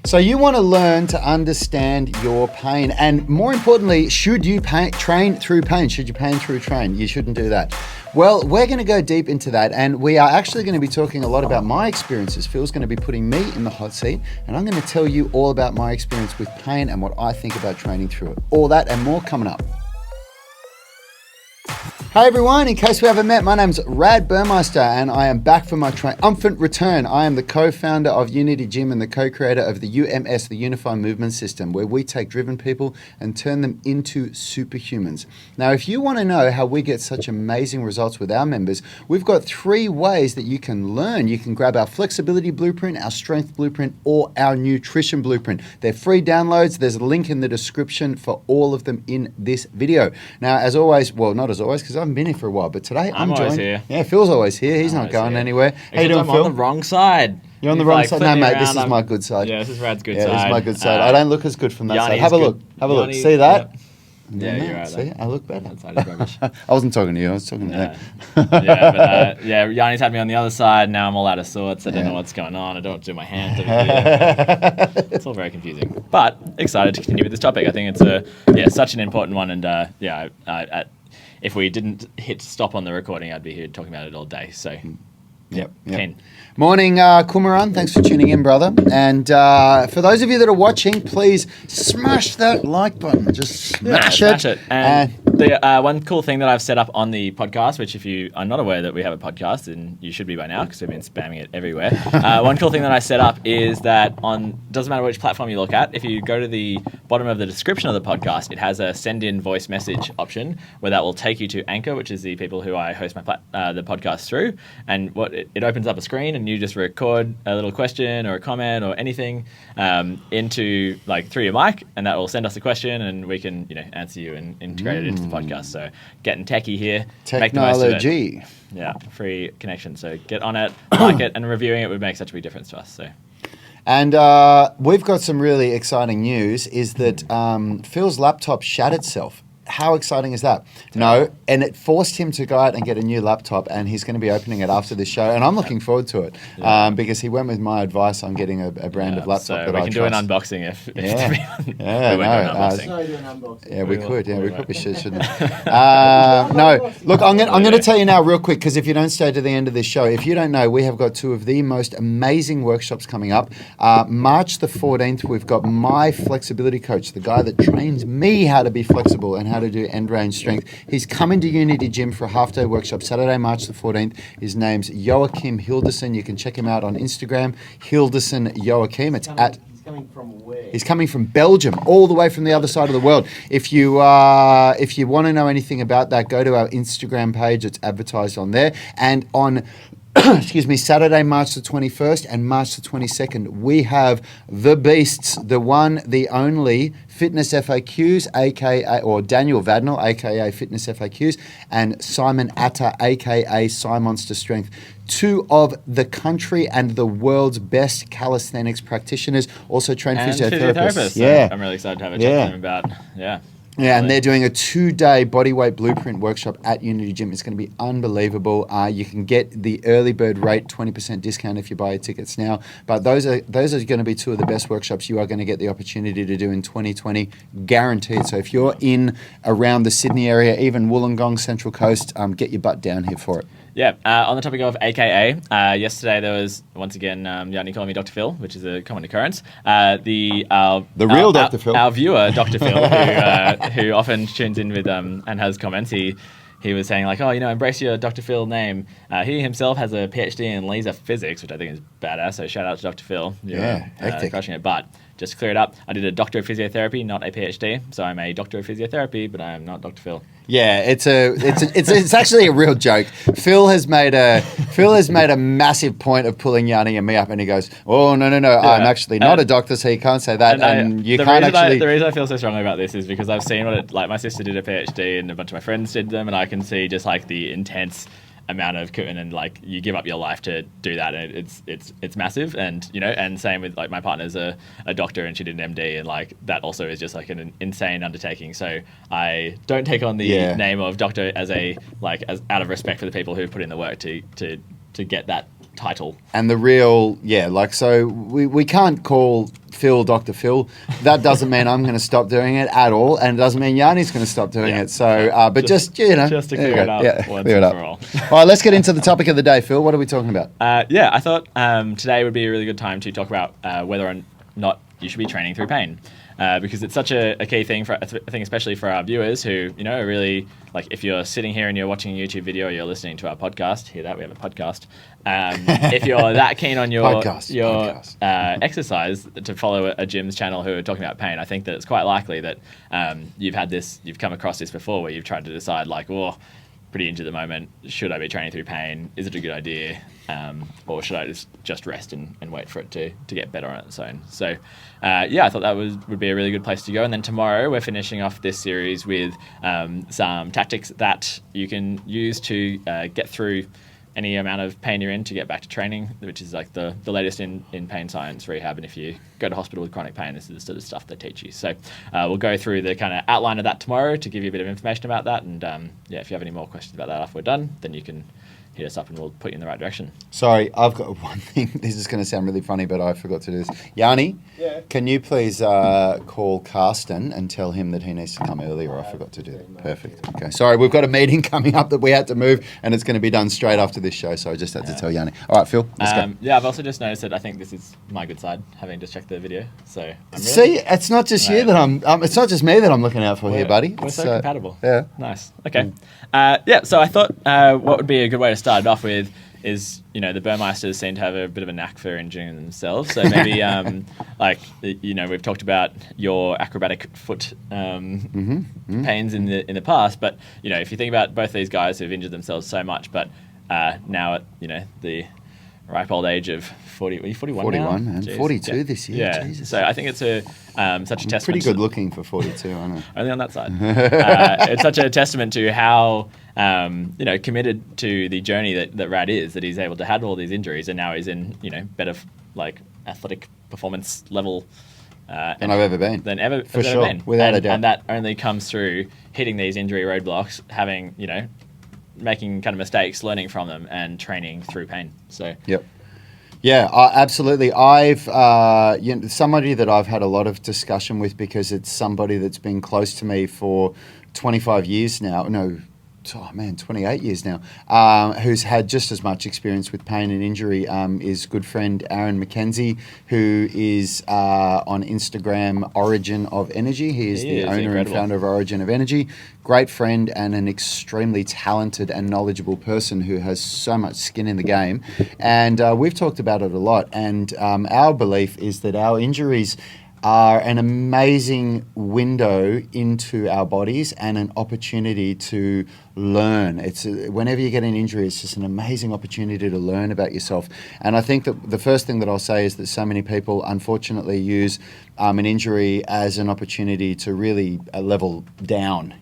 So you want to learn to understand your pain, and more importantly, should you train through pain? Should you pain through train? You shouldn't do that. Well, we're going to go deep into that, and we are actually going to be talking a lot about my experiences. Phil's going to be putting me in the hot seat, and I'm going to tell you all about my experience with pain and what I think about training through it. All that and more coming up. Hi everyone, in case we haven't met, my name's Rad Burmeister and I am back for my triumphant return. I am the co-founder of Unity Gym and the co-creator of the UMS, the Unified Movement System, where we take driven people and turn them into superhumans. Now, if you want to know how we get such amazing results with our members, we've got 3 ways that you can learn. You can grab our flexibility blueprint, our strength blueprint, or our nutrition blueprint. They're free downloads. There's a link in the description for all of them in this video. Now, as always, well, not as always, because I haven't been here for a while, but today I'm always joined. Here. Yeah, Phil's always here. He's not going anywhere. How you doing, I'm Phil? on the wrong side. You're on the wrong side? No, mate, this is my good side. Yeah, this is Rad's good side. side. This is my good side. I don't look as good from that Yanni's side. Have a look. Have a look. See that? Yep. Yeah, you're right. See, I look better. That side is rubbish. I wasn't talking to you. I was talking to them. Yanni's had me on the other side. Now I'm all out of sorts. I don't know what's going on. I don't do my hands. It's all very confusing. But excited to continue with this topic. I think it's such an important one. And if we didn't hit stop on the recording, I'd be here talking about it all day. So, Yep. Keen. Morning, Kumaran. Thanks for tuning in, brother. And for those of you that are watching, please smash that like button. Just smash it. And the one cool thing that I've set up on the podcast, which if you are not aware that we have a podcast, then you should be by now because we've been spamming it everywhere. One cool thing that I set up is that doesn't matter which platform you look at, if you go to the bottom of the description of the podcast, it has a send in voice message option where that will take you to Anchor, which is the people who I host the podcast through. And it opens up a screen and you just record a little question or a comment or anything into through your mic, and that will send us a question and we can answer you and integrate it into the podcast. So getting techie here, make the most of it. Yeah, free connection. So get on it, like it, and reviewing it would make such a big difference to us. So. And we've got some really exciting news. Is that Phil's laptop shat itself. How exciting is that? No, and it forced him to go out and get a new laptop, and he's going to be opening it after this show, and I'm looking forward to it because he went with my advice on getting a brand of laptop so that I trust. We can do an unboxing if we could. Yeah, we probably should, shouldn't we? No, look, I'm going to tell you now real quick, because if you don't stay to the end of this show, if you don't know, we have got 2 of the most amazing workshops coming up. March the 14th, we've got my flexibility coach, the guy that trains me how to be flexible and how to do end range strength. He's coming to Unity Gym for a half-day workshop Saturday, March the 14th. His name's Joachim Hilderson. You can check him out on Instagram, Hilderson Joachim. He's coming from where? He's coming from Belgium, all the way from the other side of the world. If you want to know anything about that, go to our Instagram page. It's advertised on there. And on Saturday, March the 21st and March the 22nd, we have the beasts, the one, the only Fitness FAQs, or Daniel Vadnal, aka Fitness FAQs, and Simon Atta, aka Simonster Strength. 2 of the country and the world's best calisthenics practitioners, also trained physiotherapists. Yeah, I'm really excited to have a chat with them about. Yeah, and they're doing a 2-day bodyweight blueprint workshop at Unity Gym. It's going to be unbelievable. You can get the early bird rate, 20% discount if you buy your tickets now. But those are going to be 2 of the best workshops you are going to get the opportunity to do in 2020, guaranteed. So if you're in around the Sydney area, even Wollongong, Central Coast, get your butt down here for it. Yeah, on the topic of AKA, yesterday there was, once again, Yanni calling me Dr. Phil, which is a common occurrence. The real Dr. Phil. Our viewer, Dr. Phil, who often tunes in with and has comments, he was saying embrace your Dr. Phil name. He himself has a PhD in laser physics, which I think is badass, so shout out to Dr. Phil. Hectic. Crushing it. But just to clear it up, I did a doctor of physiotherapy, not a PhD. So I'm a doctor of physiotherapy, but I am not Dr. Phil. Yeah, it's actually a real joke. Phil has made a massive point of pulling Yanni and me up, and he goes, "Oh no, I'm actually not a doctor, so you can't say that." And you can't actually. The reason I feel so strongly about this is because I've seen my sister did a PhD, and a bunch of my friends did them, and I can see just the intense amount of commitment and you give up your life to do that, and it's massive. And and same with my partner's a doctor and she did an MD, and that also is just an insane undertaking. So I don't take on the name of doctor as as out of respect for the people who put in the work to get that title. And the real, so we can't call Phil Dr. Phil. That doesn't mean I'm going to stop doing it at all, and it doesn't mean Yanni's going to stop doing it. So, but just to clear it up once and for all. All right, let's get into the topic of the day, Phil. What are we talking about? I thought today would be a really good time to talk about whether or not you should be training through pain. Because it's such a key thing I think especially for our viewers who, are really, like, if you're sitting here and you're watching a YouTube video or you're listening to our podcast, hear that, we have a podcast. If you're that keen on your exercise to follow a gym's channel who are talking about pain, I think that it's quite likely that you've come across this before where you've tried to decide, like, pretty injured at the moment, should I be training through pain? Is it a good idea? Or should I just rest and wait for it to get better on its own? So, I thought that would be a really good place to go. And then tomorrow we're finishing off this series with some tactics that you can use to get through any amount of pain you're in to get back to training, which is like the latest in pain science rehab. And if you go to hospital with chronic pain, this is the sort of stuff they teach you. So we'll go through the kind of outline of that tomorrow to give you a bit of information about that. And if you have any more questions about that after we're done, then you can hit us up and we'll put you in the right direction. Sorry, I've got one thing. This is going to sound really funny, but I forgot to do this. Yanni, can you please call Carsten and tell him that he needs to come earlier? I forgot to do that. Perfect. Okay. Sorry, we've got a meeting coming up that we had to move, and it's going to be done straight after this show, so I just had to tell Yanni. All right, Phil, let's go. I've also just noticed that I think this is my good side, having just checked the video. So See, it's not just you that it's not just me that I'm looking out for here, buddy. We're so compatible. Yeah. Nice. Okay. So I thought what would be a good way to start it off with is, the Burmeisters seem to have a bit of a knack for injuring themselves. So maybe, we've talked about your acrobatic foot pains in the past, but, if you think about both these guys who've injured themselves so much, but now at, the ripe old age of 40, are you 41 41 now? and Jeez. 42 this year. Yeah. Jesus. So I think it's such a testament. Pretty good looking for 42, I know. Only on that side. It's such a testament to how committed to the journey that Rad is, that he's able to handle all these injuries, and now he's in better athletic performance level than I've ever been. For sure, been. Without a doubt. And that only comes through hitting these injury roadblocks, having making kind of mistakes, learning from them, and training through pain. So yep. Yeah, absolutely. I've somebody that I've had a lot of discussion with, because it's somebody that's been close to me for 25 years now. No, 28 years now, who's had just as much experience with pain and injury, is good friend Aaron McKenzie, who is on Instagram Origin of Energy. He is the owner and founder of Origin of Energy. Great friend and an extremely talented and knowledgeable person who has so much skin in the game. And we've talked about it a lot. And our belief is that our injuries are an amazing window into our bodies and an opportunity to learn. It's whenever you get an injury, it's just an amazing opportunity to learn about yourself. And I think that the first thing that I'll say is that so many people unfortunately use an injury as an opportunity to really level down,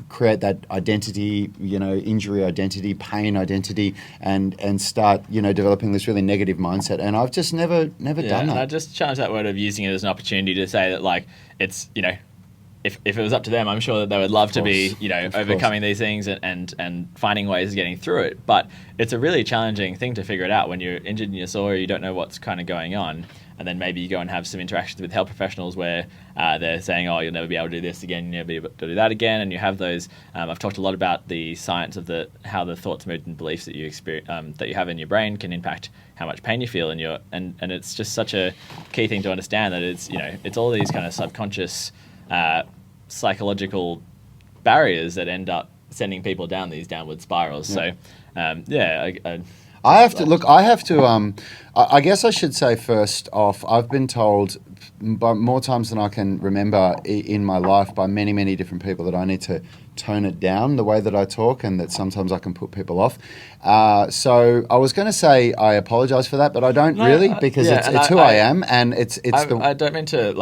create that identity, injury identity, pain identity, and start, developing this really negative mindset. And I've just never done that. And I just challenge that word of using it as an opportunity to say that, like, it's, if it was up to them, I'm sure that they would love to be, overcoming these things and finding ways of getting through it. But it's a really challenging thing to figure it out when you're injured and you're sore, you don't know what's kind of going on. And then maybe you go and have some interactions with health professionals where they're saying, you'll never be able to do this again, you'll never be able to do that again. And you have those, I've talked a lot about the science of how the thoughts, moods, and beliefs that you experience, that you have in your brain can impact how much pain you feel. And it's just such a key thing to understand that it's all these kind of subconscious psychological barriers that end up sending people down these downward spirals. Yeah. So, I guess I should say first off, I've been told by more times than I can remember in my life by many, many different people that I need to tone it down the way that I talk, and that sometimes I can put people off. So I was going to say I apologize for that, but I don't because it's who I am, and I don't mean to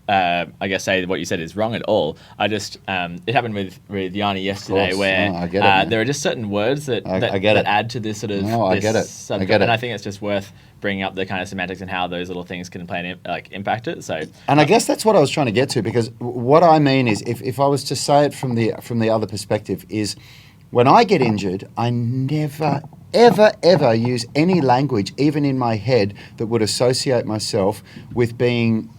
I guess say what you said is wrong at all. I just it happened with Yanni yesterday, where I get it, there are just certain words that add to this sort of. I get it. And I think it's just worth bringing up the kind of semantics and how those little things can play impact it. So, and I guess that's what I was trying to get to, because what I mean is, if I was to say it from the other perspective, is when I get injured, I never, ever use any language, even in my head, that would associate myself with being,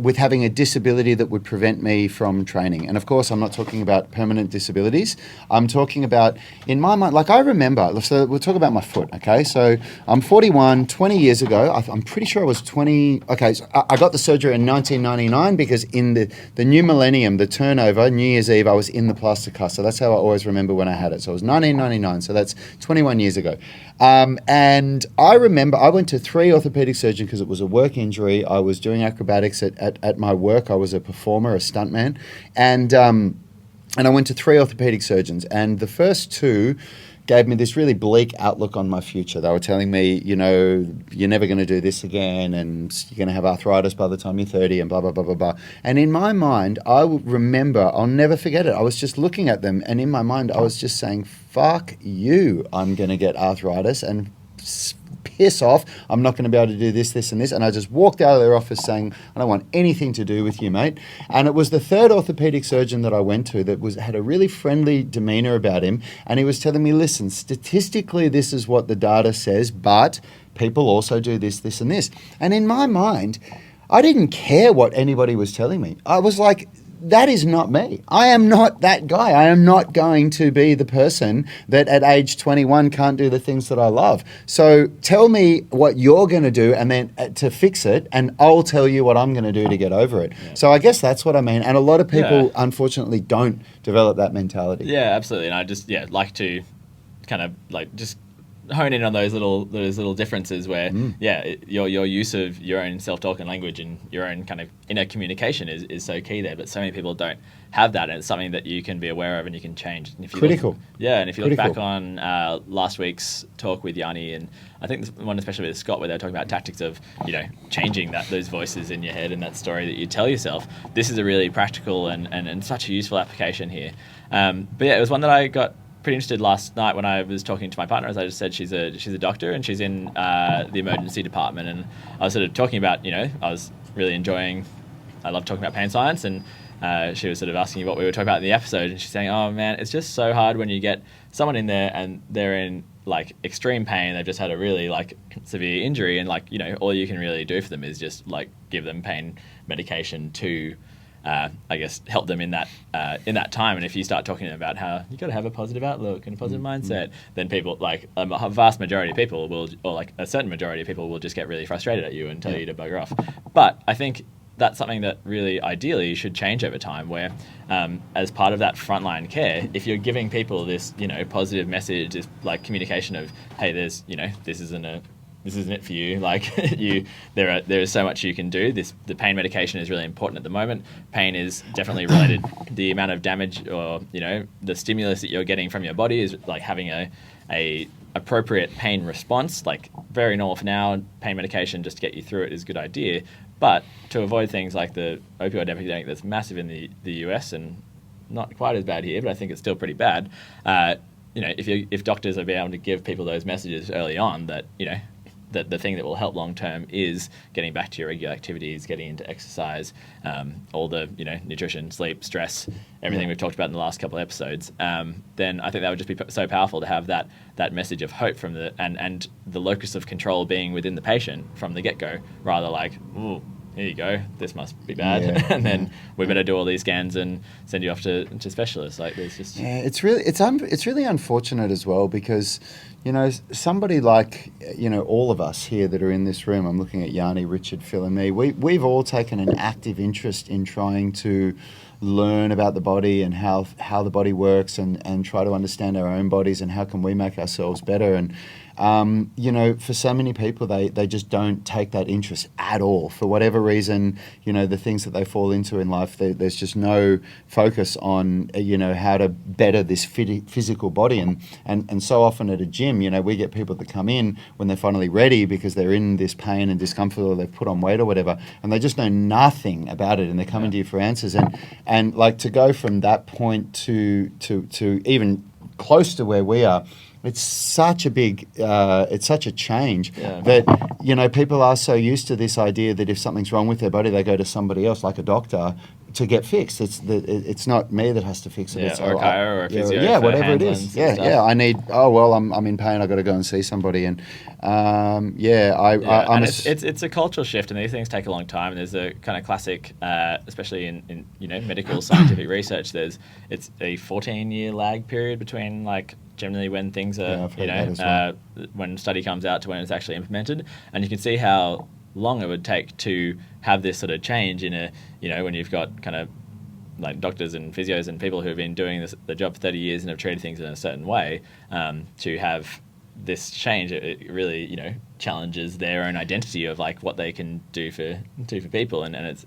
with having a disability that would prevent me from training. And of course, I'm not talking about permanent disabilities. I'm talking about, in my mind, like I remember, so we'll talk about my foot, okay? So I'm 41, 20 years ago, I'm pretty sure I was 20, okay, so I got the surgery in 1999 because in the new millennium, the turnover, New Year's Eve, I was in the plaster cast. So that's how I always remember when I had it. So it was 1999, so that's 21 years ago. And I remember I went to 3 orthopedic surgeons because it was a work injury. I was doing acrobatics at my work. I was a performer, a stuntman. And I went to 3 orthopedic surgeons. And the first 2 gave me this really bleak outlook on my future. They were telling me, you know, you're never going to do this again and you're going to have arthritis by the time you're 30 and blah, blah, blah, blah, blah. And in my mind, I remember, I'll never forget it. I was just looking at them and in my mind, I was just saying, fuck you, I'm going to get arthritis and piss off. I'm not going to be able to do this, this, and this. And I just walked out of their office saying, I don't want anything to do with you, mate. And it was the 3rd orthopedic surgeon that I went to that had a really friendly demeanor about him. And he was telling me, listen, statistically, this is what the data says, but people also do this, this, and this. And in my mind, I didn't care what anybody was telling me. I was like, that is not me. I am not that guy. I am not going to be the person that at age 21 can't do the things that I love. So tell me what you're going to do and then to fix it, and I'll tell you what I'm going to do to get over it. Yeah. So I guess that's what I mean. And a lot of people, unfortunately, don't develop that mentality. Yeah, absolutely. And I just, like to kind of like just hone in on those little differences where your use of your own self-talk and language and your own kind of inner communication is so key there, but so many people don't have that, and it's something that you can be aware of and you can change. And if you Critical. And if you look back on last week's talk with Yanni, and I think this one especially with Scott, where they're talking about tactics of, you know, changing those voices in your head and that story that you tell yourself, this is a really practical and such a useful application here. But yeah, it was one that I got pretty interested last night when I was talking to my partner. As I just said, she's a doctor and she's in the emergency department, and I was sort of talking about, you know, I was really enjoying, I love talking about pain science, and she was sort of asking what we were talking about in the episode, and she's saying, oh man, it's just so hard when you get someone in there and they're in like extreme pain, they've just had a really like severe injury, and like, you know, all you can really do for them is just like give them pain medication to I guess help them in that time. And if you start talking about how you got to have a positive outlook and a positive mindset, then people, like a vast majority of people will, or like a certain majority of people will just get really frustrated at you and tell you to bugger off. But I think that's something that really ideally should change over time, where as part of that frontline care, if you're giving people this, you know, positive message, this like communication of, hey, there's, you know, this isn't it for you. Like there is so much you can do. The pain medication is really important at the moment. Pain is definitely related. The amount of damage, or, you know, the stimulus that you're getting from your body is like having a appropriate pain response. Like very normal for now. Pain medication just to get you through it is a good idea. But to avoid things like the opioid epidemic that's massive in the US and not quite as bad here, but I think it's still pretty bad. You know, if doctors are being able to give people those messages early on that, you know, that the thing that will help long term is getting back to your regular activities, getting into exercise, all the, you know, nutrition, sleep, stress, everything we've talked about in the last couple of episodes, then I think that would just be so powerful to have that message of hope from and the locus of control being within the patient from the get-go, rather like, ooh, here you go, this must be bad, and then we better do all these scans and send you off to specialists. Like there's just it's really unfortunate as well, because, you know, somebody like, you know, all of us here that are in this room, I'm looking at Yanni, Richard, Phil and me, we've all taken an active interest in trying to learn about the body and how the body works and try to understand our own bodies and how can we make ourselves better. And you know, for so many people, they just don't take that interest at all. For whatever reason, you know, the things that they fall into in life, there's just no focus on, you know, how to better this physical body. And so often at a gym, you know, we get people that come in when they're finally ready because they're in this pain and discomfort, or they've put on weight or whatever, and they just know nothing about it, and they're coming to you for answers. And like to go from that point to even close to where we are, it's such a big, it's such a change that, you know, people are so used to this idea that if something's wrong with their body, they go to somebody else, like a doctor. to get fixed. It's not me that has to fix it. Yeah, It's or a chiro or a physio. Yeah, for whatever hand it lens is. and Yeah, stuff. yeah. I need. Oh well, I'm in pain. I got to go and see somebody. And I'm And a it's a cultural shift, and these things take a long time. And there's a kind of classic, especially in medical scientific research. It's a 14-year lag period between like generally when things are I've heard that as well. when a study comes out to when it's actually implemented, and you can see how long it would take to have this sort of change in a when you've got kind of like doctors and physios and people who have been doing the job for 30 years and have treated things in a certain way, to have this change, it really challenges their own identity of like what they can do for people, and it's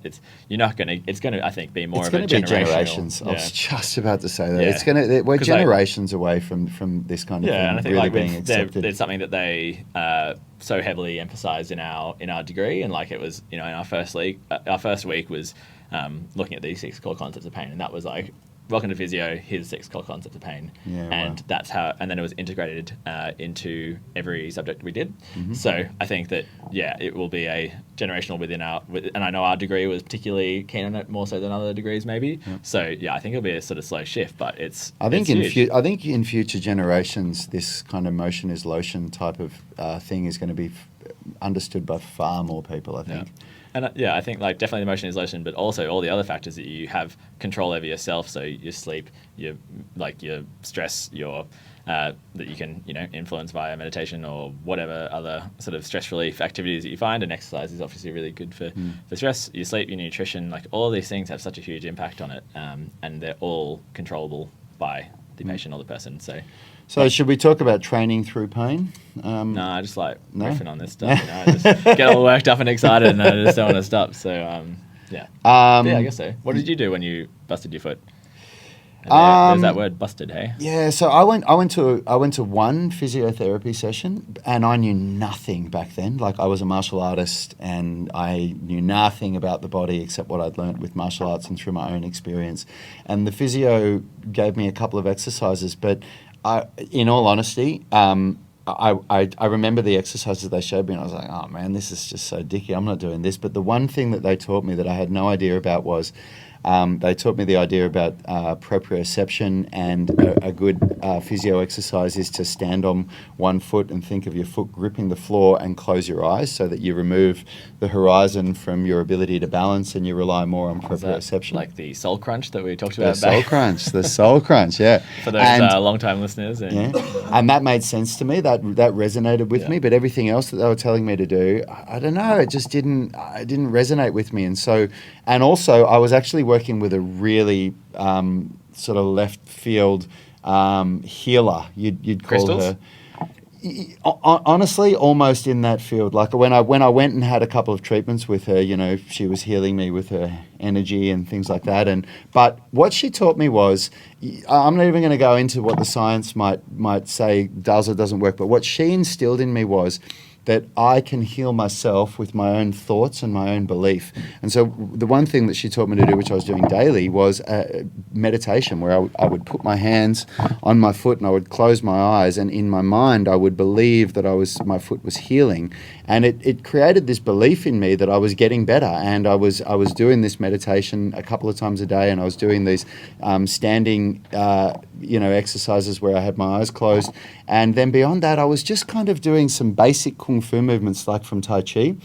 going to I think be more it's of a going to be generational. generations. I was just about to say that. Yeah. We're 'Cause generations away from this kind of thing and I think really like being accepted. it's something that they so heavily emphasized in our degree, and like it was in our first week was looking at these 6 core concepts of pain, and that was like, welcome to physio, here's 6 core concepts of pain. Yeah, and wow. that's how, and then it was integrated into every subject we did. Mm-hmm. So I think that it will be a generational and I know our degree was particularly keen on it more so than other degrees maybe. Yep. So I think it'll be a sort of slow shift, but I think huge. in future generations, this kind of motion is lotion type of thing is going to be understood by far more people, I think. Yeah. And I think like definitely the motion is lotion, but also all the other factors that you have control over yourself. So your sleep, your stress, your that you can influence via meditation or whatever other sort of stress relief activities that you find. And exercise is obviously really good for stress. Your sleep, your nutrition, like all of these things have such a huge impact on it, and they're all controllable by the patient or the person. So should we talk about training through pain? No, I just like riffing on this stuff. I just get all worked up and excited, and I just don't want to stop. So, yeah, I guess so. What did you do when you busted your foot? There's that word, busted. Hey. Yeah, so I went to one physiotherapy session, and I knew nothing back then. Like I was a martial artist, and I knew nothing about the body except what I'd learnt with martial arts and through my own experience. And the physio gave me a couple of exercises, but in all honesty, I remember the exercises they showed me, and I was like, oh man, this is just so dicky. I'm not doing this. But the one thing that they taught me that I had no idea about was they taught me the idea about proprioception, and a good physio exercise is to stand on one foot and think of your foot gripping the floor and close your eyes so that you remove the horizon from your ability to balance and you rely more on proprioception. Like the soul crunch that we talked The about. soul crunch, yeah. For those long-time listeners. And that made sense to me. That resonated with me. But everything else that they were telling me to do, I don't know. It just didn't resonate with me. And also, I was actually working with a really sort of left field healer. You'd call Crystals? her. Honestly, almost in that field. Like when I went and had a couple of treatments with her, she was healing me with her energy and things like that. But what she taught me was, I'm not even going to go into what the science might say does or doesn't work. But what she instilled in me was that I can heal myself with my own thoughts and my own belief. And so the one thing that she taught me to do, which I was doing daily, was meditation, where I would put my hands on my foot and I would close my eyes, and in my mind I would believe that my foot was healing. And it created this belief in me that I was getting better, and I was doing this meditation a couple of times a day, and I was doing these standing exercises where I had my eyes closed. And then beyond that, I was just kind of doing some basic kung fu movements, like from Tai Chi,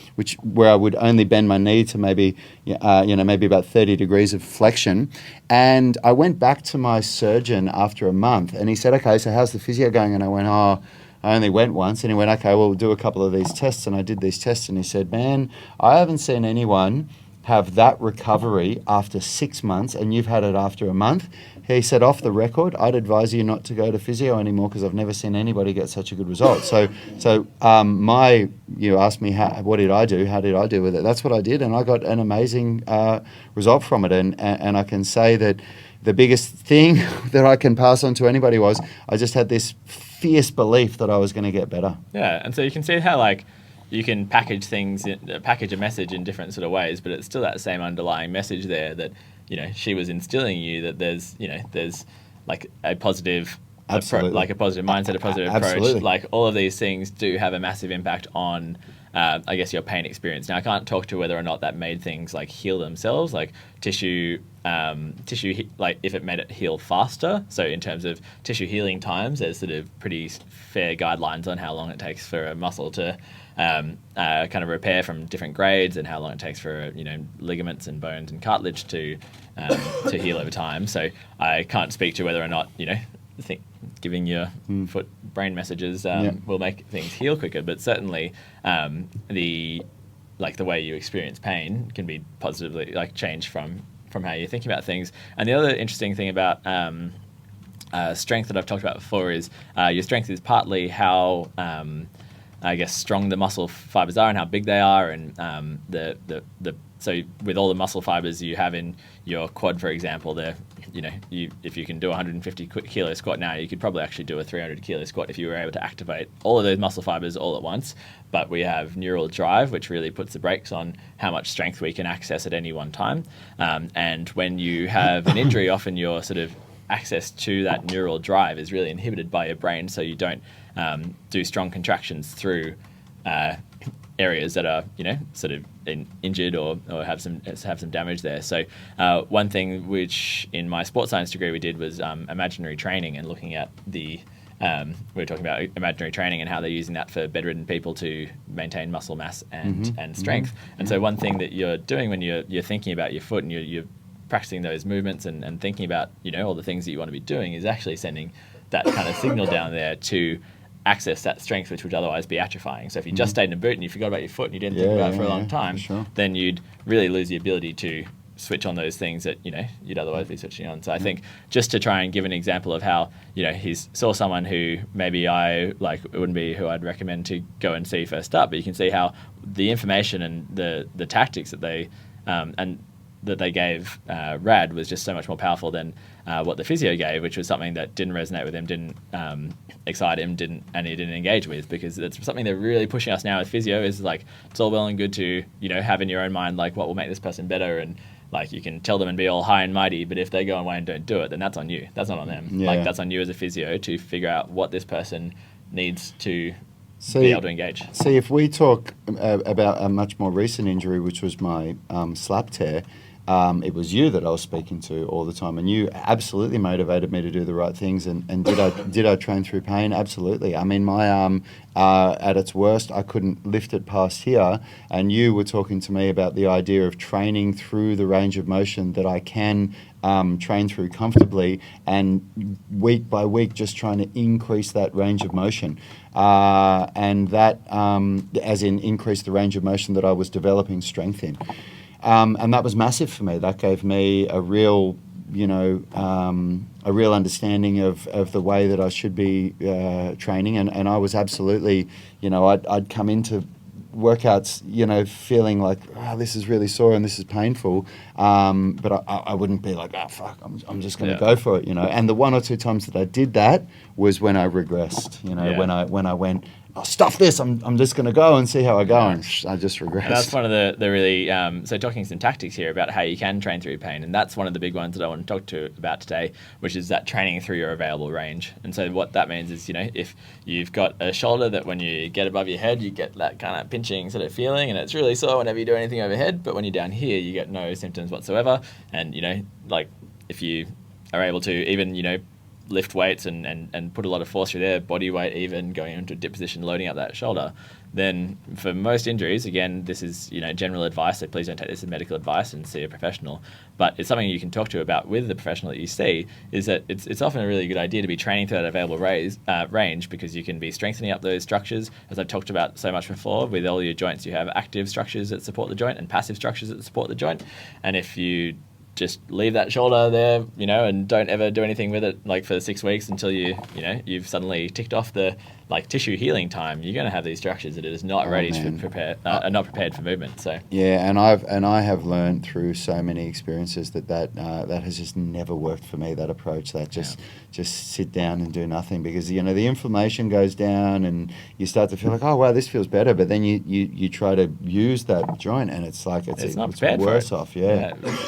where I would only bend my knee to maybe about 30 degrees of flexion. And I went back to my surgeon after a month, and he said, "Okay, so how's the physio going?" And I went, "Oh, I only went once." And he went, "Okay, well, we'll do a couple of these tests." And I did these tests, and he said, "Man, I haven't seen anyone have that recovery after 6 months, and you've had it after a month." He said, "Off the record, I'd advise you not to go to physio anymore, because I've never seen anybody get such a good result." You asked me, what did I do? How did I deal with it? That's what I did, and I got an amazing result from it. And I can say that the biggest thing that I can pass on to anybody was I just had this fierce belief that I was going to get better. Yeah, and so you can see how you can package a message in different sort of ways, but it's still that same underlying message there that she was instilling you that there's like a positive Absolutely. like a positive mindset, a positive Absolutely. approach. Like all of these things do have a massive impact on, I guess, your pain experience. Now, I can't talk to whether or not that made things like heal themselves, like tissue, like if it made it heal faster. So in terms of tissue healing times, there's sort of pretty fair guidelines on how long it takes for a muscle to kind of repair from different grades, and how long it takes for ligaments and bones and cartilage to heal over time. So I can't speak to whether or not think giving your foot brain messages will make things heal quicker, but certainly the way you experience pain can be positively changed from how you're thinking about things. And the other interesting thing about strength that I've talked about before is your strength is partly how I guess strong the muscle fibers are and how big they are, and so with all the muscle fibers you have in your quad, for example, if you can do a 150 kilo squat now, you could probably actually do a 300 kilo squat if you were able to activate all of those muscle fibers all at once. But we have neural drive, which really puts the brakes on how much strength we can access at any one time. And when you have an injury, often your sort of access to that neural drive is really inhibited by your brain, so you don't do strong contractions through areas that are sort of injured or have some damage there. So one thing which in my sports science degree we did was imaginary training, and looking at we were talking about imaginary training and how they're using that for bedridden people to maintain muscle mass and strength. And so one thing that you're doing when you're thinking about your foot and you're practicing those movements and thinking about all the things that you want to be doing is actually sending that kind of signal down there to access that strength, which would otherwise be atrophying. So if you just stayed in a boot and you forgot about your foot and you didn't think about it for a long time, then you'd really lose the ability to switch on those things that you'd otherwise be switching on. So I think just to try and give an example of how he saw someone who maybe it wouldn't be who I'd recommend to go and see first up, but you can see how the information and the tactics that they gave Rad was just so much more powerful than what the physio gave, which was something that didn't resonate with him, didn't excite him, and he didn't engage with, because it's something they're really pushing us now with physio is it's all well and good to have in your own mind what will make this person better, and you can tell them and be all high and mighty, but if they go away and don't do it, then that's on you. That's not on them. That's on you as a physio to figure out what this person needs to be able to engage. See, if we talk about a much more recent injury, which was my slap tear, it was you that I was speaking to all the time, and you absolutely motivated me to do the right things. And did I train through pain? Absolutely. I mean, my arm at its worst, I couldn't lift it past here, and you were talking to me about the idea of training through the range of motion that I can train through comfortably, and week by week just trying to increase that range of motion, and that as in increase the range of motion that I was developing strength in. And that was massive for me. That gave me a real understanding of the way that I should be training. And I was absolutely, I'd come into workouts, feeling like, this is really sore and this is painful. But I wouldn't be like, fuck, I'm just going to go for it, And the one or two times that I did that was when I regressed, when I went, stuff this, I'm just going to go and see how I go, and I just regressed. And that's one of the really, so talking some tactics here about how you can train through pain, and that's one of the big ones that I want to talk about today, which is that training through your available range. And so what that means is, if you've got a shoulder that when you get above your head, you get that kind of pinching sort of feeling, and it's really sore whenever you do anything overhead, but when you're down here, you get no symptoms whatsoever. And, if you are able to even, lift weights and put a lot of force through there, body weight even, going into a dip position, loading up that shoulder, then for most injuries, again, this is general advice, so please don't take this as medical advice and see a professional, but it's something you can talk to about with the professional that you see, is that it's often a really good idea to be training through that available range, because you can be strengthening up those structures, as I've talked about so much before. With all your joints, you have active structures that support the joint and passive structures that support the joint, and if you just leave that shoulder there, and don't ever do anything with it, for 6 weeks until you've suddenly ticked off the like tissue healing time, you're going to have these structures that it is not ready to prepare, are not prepared for movement. So yeah, and I have learned through so many experiences that has just never worked for me. That approach, that just sit down and do nothing, because the inflammation goes down and you start to feel like, oh wow, this feels better, but then you try to use that joint and it's like it's worse off.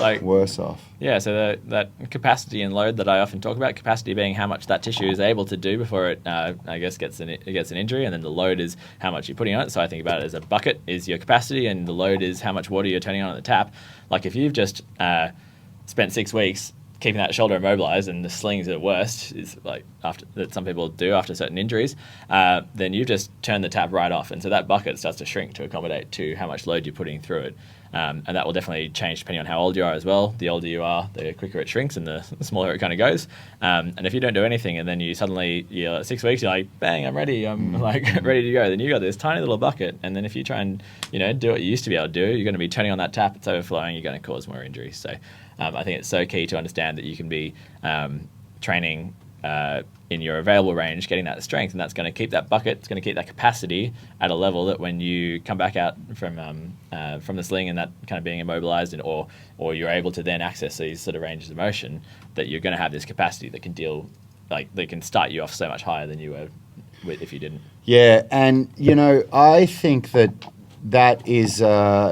Like worse off. Yeah, so that capacity and load that I often talk about, capacity being how much that tissue is able to do before it, I guess, gets an injury, and then the load is how much you're putting on it. So I think about it as a bucket is your capacity, and the load is how much water you're turning on at the tap. Like if you've just spent 6 weeks keeping that shoulder immobilized and the slings at worst is like after that some people do after certain injuries, then you've just turned the tap right off, and so that bucket starts to shrink to accommodate to how much load you're putting through it. And that will definitely change depending on how old you are as well. The older you are, the quicker it shrinks and the smaller it kind of goes. And if you don't do anything and then you're at 6 weeks, you're like, bang, I'm ready. I'm like ready to go. Then you got this tiny little bucket. And then if you try and, do what you used to be able to do, you're going to be turning on that tap. It's overflowing. You're going to cause more injuries. So I think it's so key to understand that you can be training in your available range, getting that strength, and that's going to keep that bucket, it's going to keep that capacity at a level that when you come back out from the sling and that kind of being immobilized, or you're able to then access these sort of ranges of motion, that you're going to have this capacity that can that can start you off so much higher than you were if you didn't. Yeah, and I think that is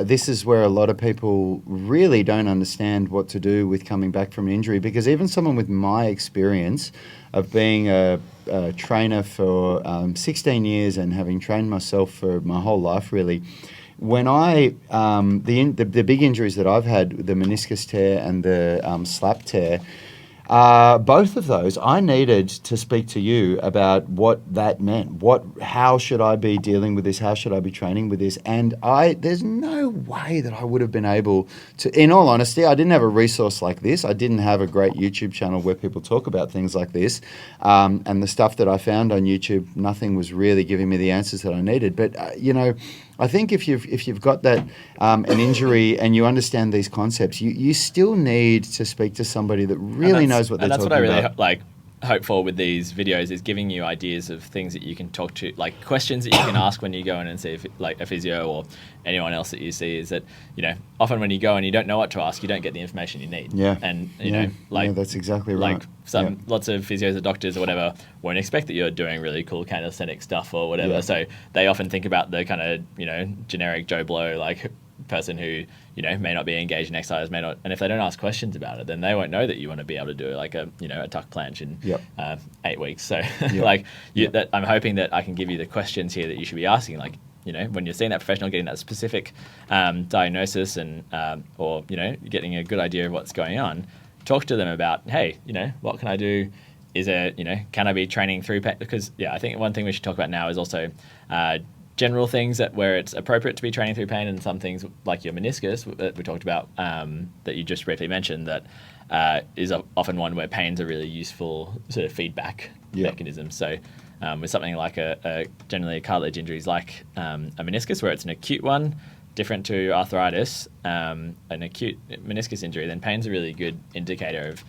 this is where a lot of people really don't understand what to do with coming back from an injury, because even someone with my experience of being a trainer for 16 years and having trained myself for my whole life, really, when I the big injuries that I've had, the meniscus tear and the slap tear, both of those, I needed to speak to you about what that meant. How should I be dealing with this? How should I be training with this? And there's no way that I would have been able to, in all honesty, I didn't have a resource like this. I didn't have a great YouTube channel where people talk about things like this. And the stuff that I found on YouTube, nothing was really giving me the answers that I needed. But, I think if you've got that an injury and you understand these concepts, you still need to speak to somebody that really knows what they're talking about. And that's what I really hope for with these videos, is giving you ideas of things that you can talk to, like questions that you can ask when you go in and see a physio or anyone else that you see. Is that often when you go and you don't know what to ask, you don't get the information you need. Yeah. And that's exactly right. Lots of physios or doctors or whatever won't expect that you're doing really cool calisthenic stuff or whatever. Yeah. So they often think about the kind of generic Joe Blow person who may not be engaged in exercise, may not, and if they don't ask questions about it, then they won't know that you want to be able to do a tuck planche in 8 weeks. So that I'm hoping that I can give you the questions here that you should be asking, when you're seeing that professional, getting that specific diagnosis and or getting a good idea of what's going on. Talk to them about, hey, what can I do? Is there, can I be training through pain? Because I think one thing we should talk about now is also general things where it's appropriate to be training through pain, and some things like your meniscus that we talked about that you just briefly mentioned, that is often one where pain's a really useful sort of feedback mechanism. So with something like generally a cartilage injuries like a meniscus, where it's an acute one, different to arthritis, an acute meniscus injury, then pain's a really good indicator of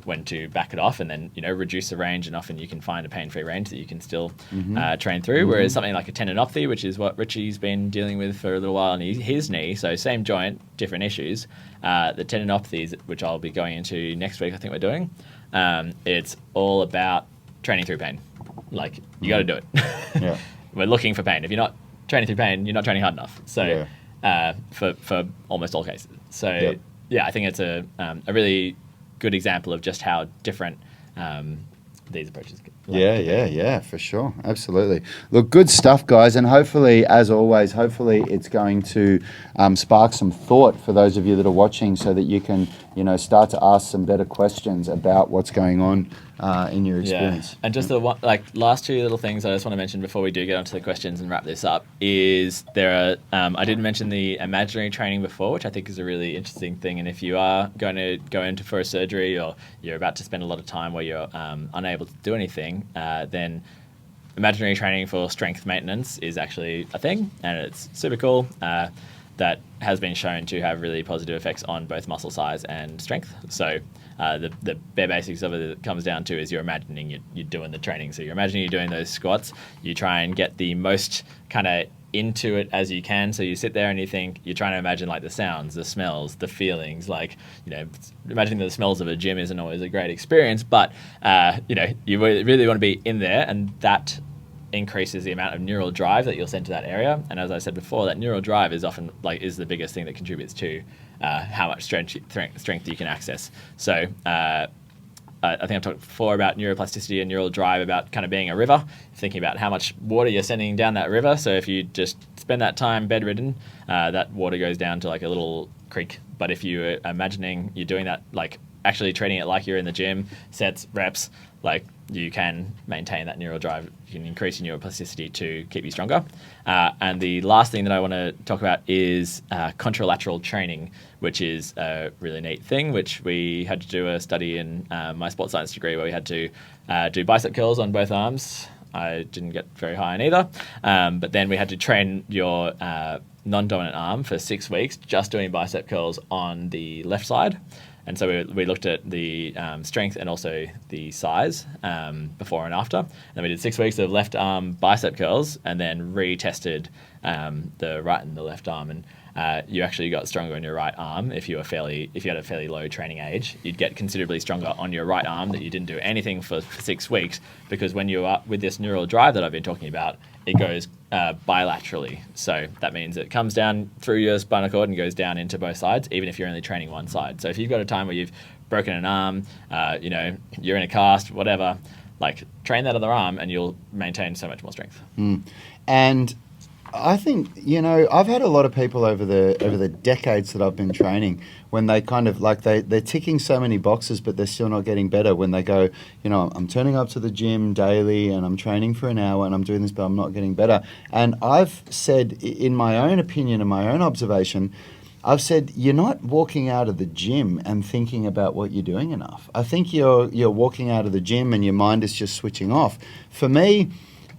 when to back it off and then reduce the range, and often you can find a pain-free range that you can still train through. Whereas something like a tendinopathy, which is what Richie's been dealing with for a little while in his knee, so same joint, different issues. The tendinopathies, which I'll be going into next week, I think we're doing, it's all about training through pain. You got to do it. We're looking for pain. If you're not training through pain, you're not training hard enough. So for almost all cases. So I think it's a really good example of just how different these approaches can. For sure. Absolutely. Look, good stuff, guys. And hopefully, as always, it's going to spark some thought for those of you that are watching, so that you can, start to ask some better questions about what's going on in your experience. And just the last two little things I just want to mention before we do get onto the questions and wrap this up is there are, I didn't mention the imaginary training before, which I think is a really interesting thing. And if you are going to go into for a surgery, or you're about to spend a lot of time where you're unable to do anything, then imaginary training for strength maintenance is actually a thing, and it's super cool. that has been shown to have really positive effects on both muscle size and strength. So the bare basics of it comes down to is you're imagining you're doing the training. So you're imagining you're doing those squats. You try and get the most kind of into it as you can. So you sit there and you think, you're trying to imagine like the sounds, the smells, the feelings. Like, imagining the smells of a gym isn't always a great experience, but you really want to be in there, and that increases the amount of neural drive that you'll send to that area. And as I said before, that neural drive is often is the biggest thing that contributes to how much strength you can access. So I think I've talked before about neuroplasticity and neural drive, about kind of being a river, thinking about how much water you're sending down that river. So if you just spend that time bedridden, that water goes down to like a little creek. But if you're imagining you're doing that, like actually treating it like you're in the gym, sets, reps, like you can maintain that neural drive. You can increase your neuroplasticity to keep you stronger. And the last thing that I want to talk about is contralateral training, which is a really neat thing, which we had to do a study in my sports science degree where we had to do bicep curls on both arms. I didn't get very high on either. But then we had to train your non-dominant arm for 6 weeks just doing bicep curls on the left side. And so we looked at the strength and also the size before and after. And then we did 6 weeks of left arm bicep curls, and then retested the right and the left arm. And you actually got stronger on your right arm if you had a fairly low training age. You'd get considerably stronger on your right arm that you didn't do anything for 6 weeks, because when you're up with this neural drive that I've been talking about, it goes bilaterally. So that means it comes down through your spinal cord and goes down into both sides, even if you're only training one side. So if you've got a time where you've broken an arm, you're in a cast, whatever, like train that other arm and you'll maintain so much more strength. And I think, I've had a lot of people over the decades that I've been training, when they kind of like they're ticking so many boxes, but they're still not getting better. When they go, I'm turning up to the gym daily and I'm training for an hour and I'm doing this, but I'm not getting better. And I've said, in my own opinion and my own observation, I've said, you're not walking out of the gym and thinking about what you're doing enough. I think you're walking out of the gym and your mind is just switching off. For me,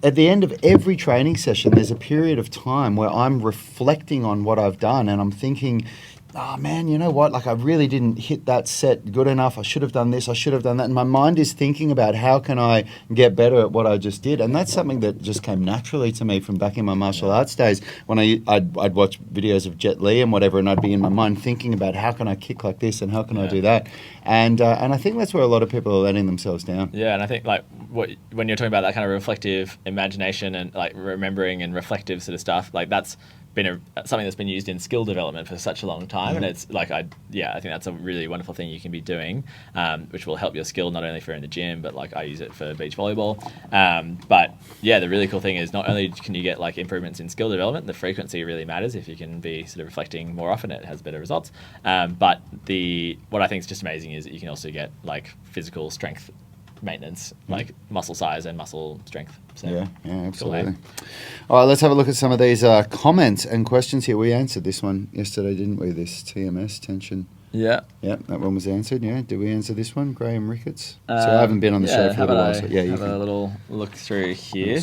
at the end of every training session, there's a period of time where I'm reflecting on what I've done, and I'm thinking, oh man, you know what? Like, I really didn't hit that set good enough. I should have done this. I should have done that. And my mind is thinking about how can I get better at what I just did. And that's something that just came naturally to me from back in my martial arts days, when I'd watch videos of Jet Li and whatever, and I'd be in my mind thinking about how can I kick like this and how can I do that. And I think that's where a lot of people are letting themselves down. Yeah, and I think when you're talking about that kind of reflective imagination and like remembering and reflective sort of stuff, like that's been something that's been used in skill development for such a long time, and it's like I think that's a really wonderful thing you can be doing, which will help your skill not only for in the gym, but like I use it for beach volleyball. But yeah, the really cool thing is not only can you get like improvements in skill development, the frequency really matters. If you can be sort of reflecting more often, it has better results. But what I think is just amazing is that you can also get like physical strength maintenance, like muscle size and muscle strength. So, yeah, absolutely. All right, let's have a look at some of these comments and questions here. We answered this one yesterday, didn't we? This TMS tension. Yeah. Yeah, that one was answered. Yeah, did we answer this one, Graham Ricketts? So I haven't been on the show for a little while. So yeah, you have a little look through here.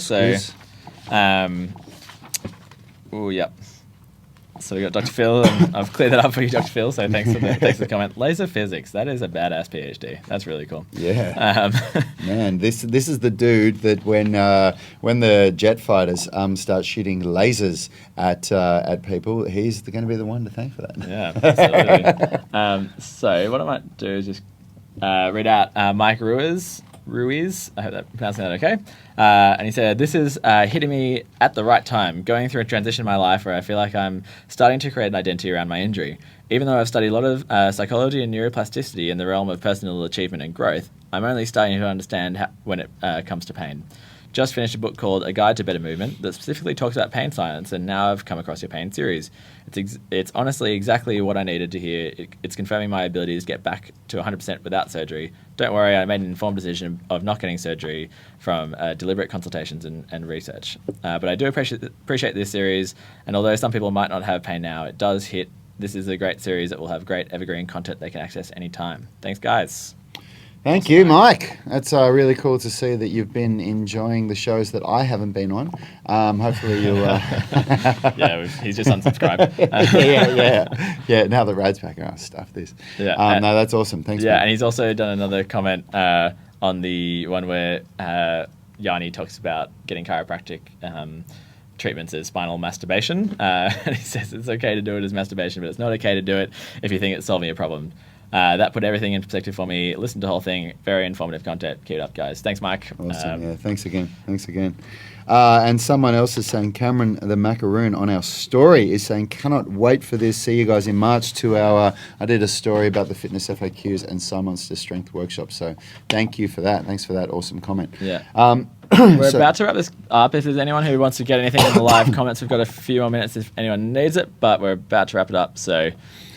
So we got Dr. Phil, and I've cleared that up for you, Dr. Phil. So thanks for the comment. Laser physics, that is a badass PhD. That's really cool. Yeah, man, this is the dude that when the jet fighters start shooting lasers at people, he's going to be the one to thank for that. Yeah, absolutely. So what I might do is just read out Mike Ruiz. I hope I'm pronouncing that okay. And he said, this is hitting me at the right time, going through a transition in my life where I feel like I'm starting to create an identity around my injury. Even though I've studied a lot of psychology and neuroplasticity in the realm of personal achievement and growth, I'm only starting to understand when it comes to pain. Just finished a book called A Guide to Better Movement that specifically talks about pain science, and now I've come across your pain series. It's honestly exactly what I needed to hear. It's confirming my ability to get back to 100% without surgery. Don't worry, I made an informed decision of not getting surgery from deliberate consultations and research. But I do appreciate this series, and although some people might not have pain now, it does hit. This is a great series that will have great evergreen content they can access anytime. Thanks, guys. Thank you, Mike. That's really cool to see that you've been enjoying the shows that I haven't been on. Hopefully you'll... Yeah, he's just unsubscribed. Yeah, now that Rad's back, stuff this. Yeah, no, that's awesome. Thanks, Yeah, man. and he's also done another comment on the one where Yanni talks about getting chiropractic treatments as spinal masturbation. And he says it's okay to do it as masturbation, but it's not okay to do it if you think it's solving a problem. That put everything in perspective for me. Listen to the whole thing. Very informative content. Keep it up, guys. Thanks, Mike. Awesome. Thanks again. And someone else is saying, Cameron the Macaroon on our story is saying, cannot wait for this. See you guys in March to our, I did a story about the fitness FAQs and Simon's strength workshop. So thank you for that. Thanks for that awesome comment. Yeah. We're about to wrap this up. If there's anyone who wants to get anything in the live comments, we've got a few more minutes if anyone needs it, but we're about to wrap it up. So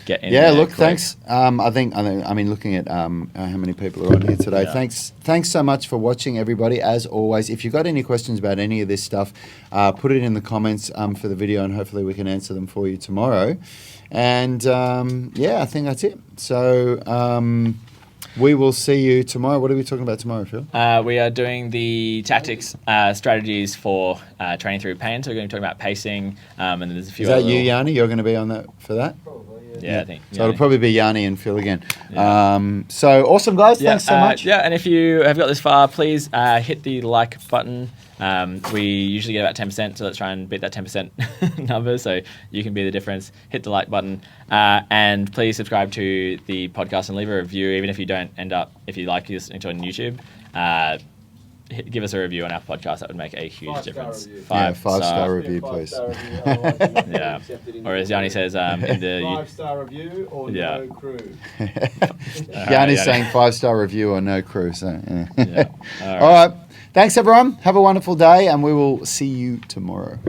get in there look, quick. thanks. I mean, looking at how many people are on here today, thanks so much for watching, everybody. As always, if you've got any questions about any of this stuff, put it in the comments for the video, and hopefully we can answer them for you tomorrow. And I think that's it. So we will see you tomorrow. What are we talking about tomorrow, Phil? We are doing the tactics, strategies for training through pain. So we're going to be talking about pacing, and then there's a few. Is that you, Yanni? You're going to be on that for that? Yeah, I think. So it'll probably be Yanni and Phil again. Yeah. So awesome, guys. Thanks so much. Yeah, and if you have got this far, please hit the like button. We usually get about 10%, so let's try and beat that 10% number so you can be the difference. Hit the like button. And please subscribe to the podcast and leave a review, even if you don't end up, if you like listening to it on YouTube. Give us a review on our podcast. That would make a huge difference. Five-star review, please. Yeah. Or as Yanni says, in the 5-star review or no crew. Yanni's saying 5-star review or no crew. So, All right. Thanks, everyone. Have a wonderful day, and we will see you tomorrow.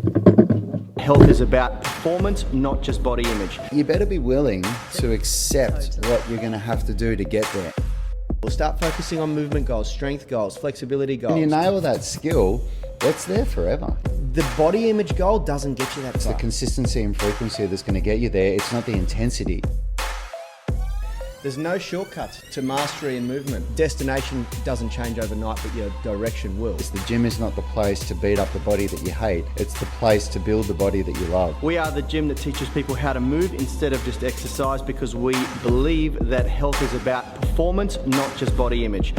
Health is about performance, not just body image. You better be willing to accept what you're going to have to do to get there. We'll start focusing on movement goals, strength goals, flexibility goals. When you nail that skill, that's there forever. The body image goal doesn't get you that It's far. the consistency and frequency that's going to get you there. It's not the intensity. There's no shortcuts to mastery and movement. Destination doesn't change overnight, but your direction will. The gym is not the place to beat up the body that you hate. It's the place to build the body that you love. We are the gym that teaches people how to move instead of just exercise, because we believe that health is about performance, not just body image.